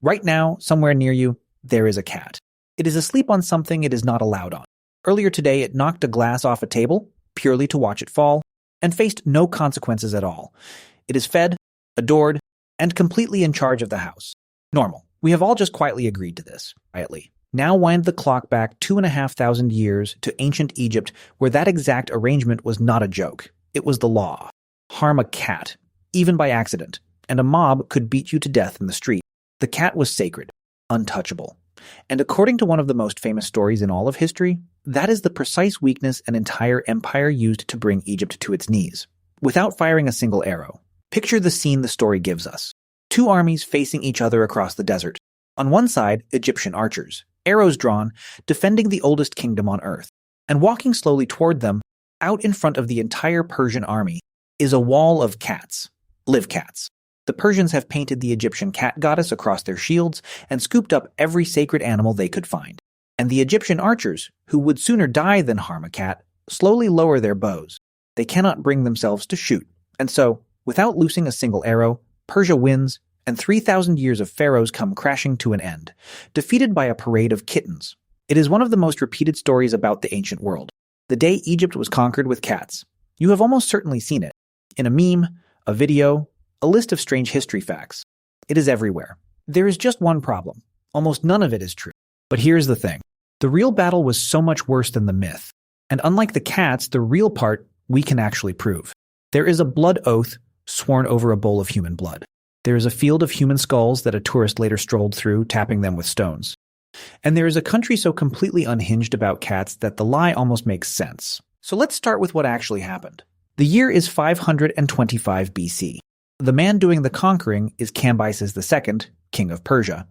Right now, somewhere near you, there is a cat. It is asleep on something it is not allowed on. Earlier today, it knocked a glass off a table, purely to watch it fall, and faced no consequences at all. It is fed, adored, and completely in charge of the house. Normal. We have all just quietly agreed to this, quietly. Now wind the clock back 2,500 years to ancient Egypt, where that exact arrangement was not a joke. It was the law. Harm a cat, even by accident, and a mob could beat you to death in the street. The cat was sacred, untouchable. And according to one of the most famous stories in all of history, that is the precise weakness an entire empire used to bring Egypt to its knees, without firing a single arrow. Picture the scene the story gives us. Two armies facing each other across the desert. On one side, Egyptian archers, arrows drawn, defending the oldest kingdom on earth. And walking slowly toward them, out in front of the entire Persian army, is a wall of cats. Live cats. The Persians have painted the Egyptian cat goddess across their shields and scooped up every sacred animal they could find. And the Egyptian archers, who would sooner die than harm a cat, slowly lower their bows. They cannot bring themselves to shoot. And so, without loosing a single arrow, Persia wins, and 3,000 years of pharaohs come crashing to an end, defeated by a parade of kittens. It is one of the most repeated stories about the ancient world. The day Egypt was conquered with cats. You have almost certainly seen it. In a meme, a video, a list of strange history facts. It is everywhere. There is just one problem. Almost none of it is true. But here's the thing. The real battle was so much worse than the myth. And unlike the cats, the real part we can actually prove. There is a blood oath sworn over a bowl of human blood. There is a field of human skulls that a tourist later strolled through, tapping them with stones. And there is a country so completely unhinged about cats that the lie almost makes sense. So let's start with what actually happened. The year is 525 BC. The man doing the conquering is Cambyses II, king of Persia,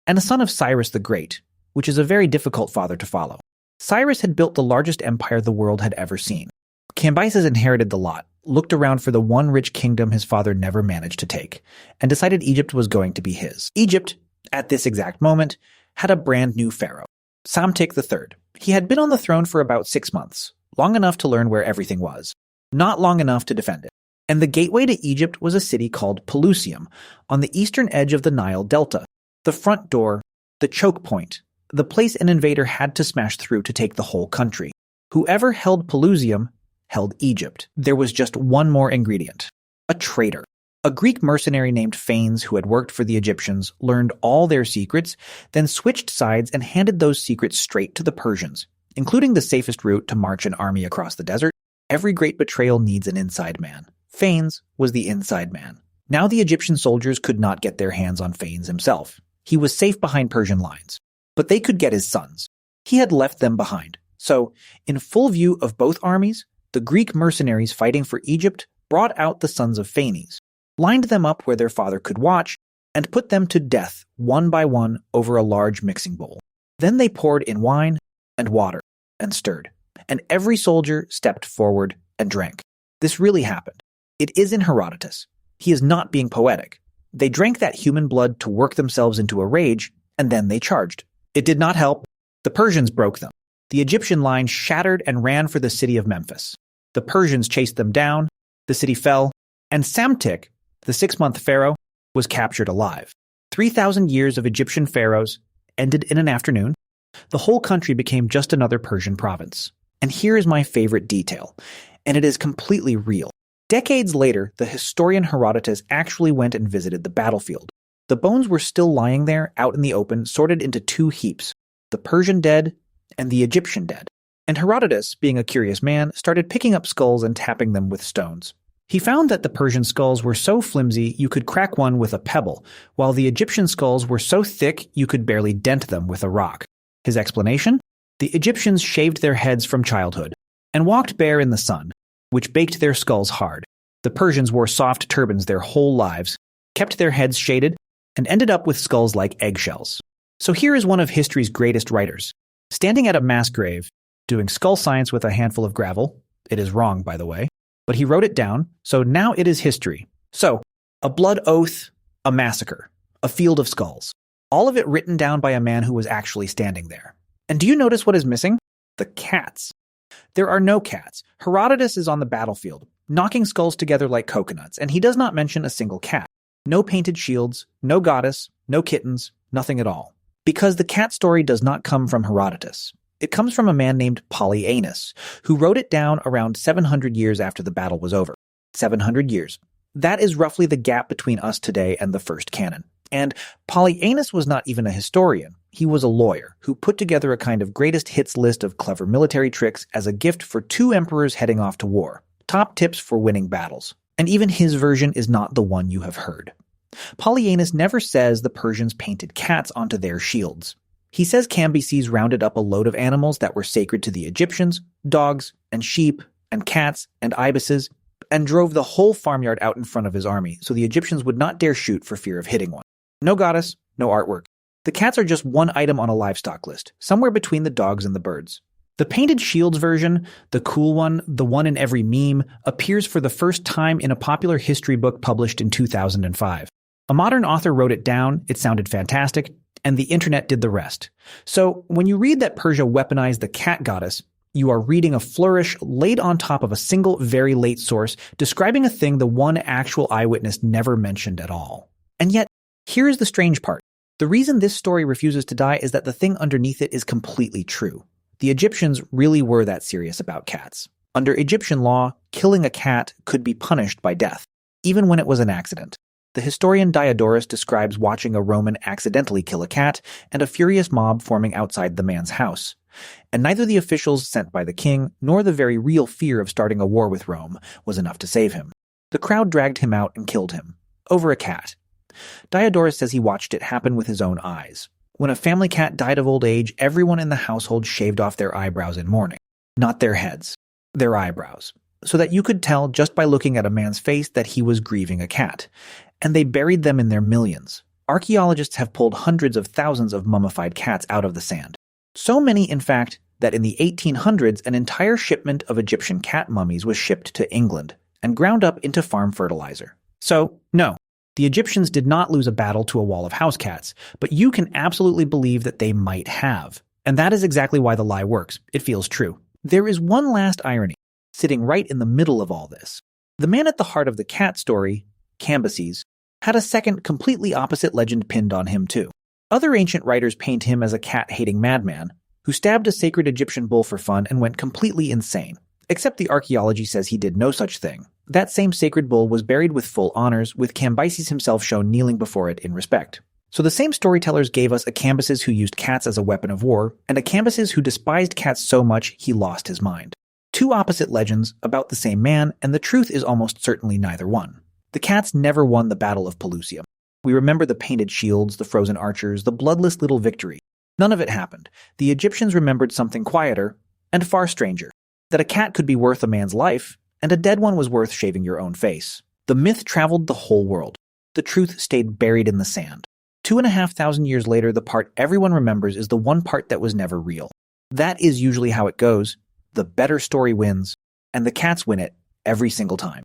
and a son of Cyrus the Great, which is a very difficult father to follow. Cyrus had built the largest empire the world had ever seen. Cambyses inherited the lot, looked around for the one rich kingdom his father never managed to take, and decided Egypt was going to be his. Egypt, at this exact moment, had a brand new pharaoh, Psamtik III. He had been on the throne for about 6 months, long enough to learn where everything was, not long enough to defend it. And the gateway to Egypt was a city called Pelusium, on the eastern edge of the Nile Delta. The front door, the choke point, the place an invader had to smash through to take the whole country. Whoever held Pelusium held Egypt. There was just one more ingredient. A traitor. A Greek mercenary named Phanes who had worked for the Egyptians learned all their secrets, then switched sides and handed those secrets straight to the Persians, including the safest route to march an army across the desert. Every great betrayal needs an inside man. Phanes was the inside man. Now the Egyptian soldiers could not get their hands on Phanes himself. He was safe behind Persian lines. But they could get his sons. He had left them behind. So, in full view of both armies, the Greek mercenaries fighting for Egypt brought out the sons of Phanes, lined them up where their father could watch, and put them to death one by one over a large mixing bowl. Then they poured in wine and water and stirred, and every soldier stepped forward and drank. This really happened. It is in Herodotus. He is not being poetic. They drank that human blood to work themselves into a rage, and then they charged. It did not help. The Persians broke them. The Egyptian line shattered and ran for the city of Memphis. The Persians chased them down, the city fell, and Psamtik, the 6-month pharaoh, was captured alive. 3,000 years of Egyptian pharaohs ended in an afternoon. The whole country became just another Persian province. And here is my favorite detail, and it is completely real. Decades later, the historian Herodotus actually went and visited the battlefield. The bones were still lying there out in the open, sorted into 2 heaps, the Persian dead and the Egyptian dead. And Herodotus, being a curious man, started picking up skulls and tapping them with stones. He found that the Persian skulls were so flimsy you could crack one with a pebble, while the Egyptian skulls were so thick you could barely dent them with a rock. His explanation? The Egyptians shaved their heads from childhood and walked bare in the sun, which baked their skulls hard. The Persians wore soft turbans their whole lives, kept their heads shaded, and ended up with skulls like eggshells. So here is one of history's greatest writers, standing at a mass grave, doing skull science with a handful of gravel. It is wrong, by the way. But he wrote it down, so now it is history. So, a blood oath, a massacre, a field of skulls. All of it written down by a man who was actually standing there. And do you notice what is missing? The cats. There are no cats. Herodotus is on the battlefield, knocking skulls together like coconuts, and he does not mention a single cat. No painted shields, no goddess, no kittens, Nothing at all. Because the cat story does not come from Herodotus. It comes from a man named Polyaenus, who wrote it down around 700 years after the battle was over. 700 years. That is roughly the gap between us today and the first canon. And Polyaenus was not even a historian. He was a lawyer who put together a kind of greatest hits list of clever military tricks as a gift for two emperors heading off to war. Top tips for winning battles. And even his version is not the one you have heard. Polyaenus never says the Persians painted cats onto their shields. He says Cambyses rounded up a load of animals that were sacred to the Egyptians, dogs and sheep and cats and ibises, and drove the whole farmyard out in front of his army so the Egyptians would not dare shoot for fear of hitting one. No goddess, no artwork. The cats are just one item on a livestock list, somewhere between the dogs and the birds. The painted shields version, the cool one, the one in every meme, appears for the first time in a popular history book published in 2005. A modern author wrote it down, it sounded fantastic, and the internet did the rest. So when you read that Persia weaponized the cat goddess, you are reading a flourish laid on top of a single very late source describing a thing the one actual eyewitness never mentioned at all. And yet, here is the strange part. The reason this story refuses to die is that the thing underneath it is completely true. The Egyptians really were that serious about cats. Under Egyptian law, killing a cat could be punished by death, even when it was an accident. The historian Diodorus describes watching a Roman accidentally kill a cat and a furious mob forming outside the man's house. And neither the officials sent by the king nor the very real fear of starting a war with Rome was enough to save him. The crowd dragged him out and killed him. Over a cat. Diodorus says he watched it happen with his own eyes. When a family cat died of old age, everyone in the household shaved off their eyebrows in mourning. Not their heads. Their eyebrows. So that you could tell just by looking at a man's face that he was grieving a cat. And they buried them in their millions. Archaeologists have pulled hundreds of thousands of mummified cats out of the sand. So many, in fact, that in the 1800s, an entire shipment of Egyptian cat mummies was shipped to England and ground up into farm fertilizer. So, no, the Egyptians did not lose a battle to a wall of house cats, but you can absolutely believe that they might have. And that is exactly why the lie works. It feels true. There is one last irony, sitting right in the middle of all this. The man at the heart of the cat story, Cambyses, had a second completely opposite legend pinned on him too. Other ancient writers paint him as a cat-hating madman who stabbed a sacred Egyptian bull for fun and went completely insane. Except the archaeology says he did no such thing. That same sacred bull was buried with full honors, with Cambyses himself shown kneeling before it in respect. So the same storytellers gave us a Cambyses who used cats as a weapon of war, and a Cambyses who despised cats so much he lost his mind. Two opposite legends about the same man, and the truth is almost certainly neither one. The cats never won the Battle of Pelusium. We remember the painted shields, the frozen archers, the bloodless little victory. None of it happened. The Egyptians remembered something quieter and far stranger. That a cat could be worth a man's life, and a dead one was worth shaving your own face. The myth traveled the whole world. The truth stayed buried in the sand. 2,500 years later, the part everyone remembers is the one part that was never real. That is usually how it goes. The better story wins, and the cats win it every single time.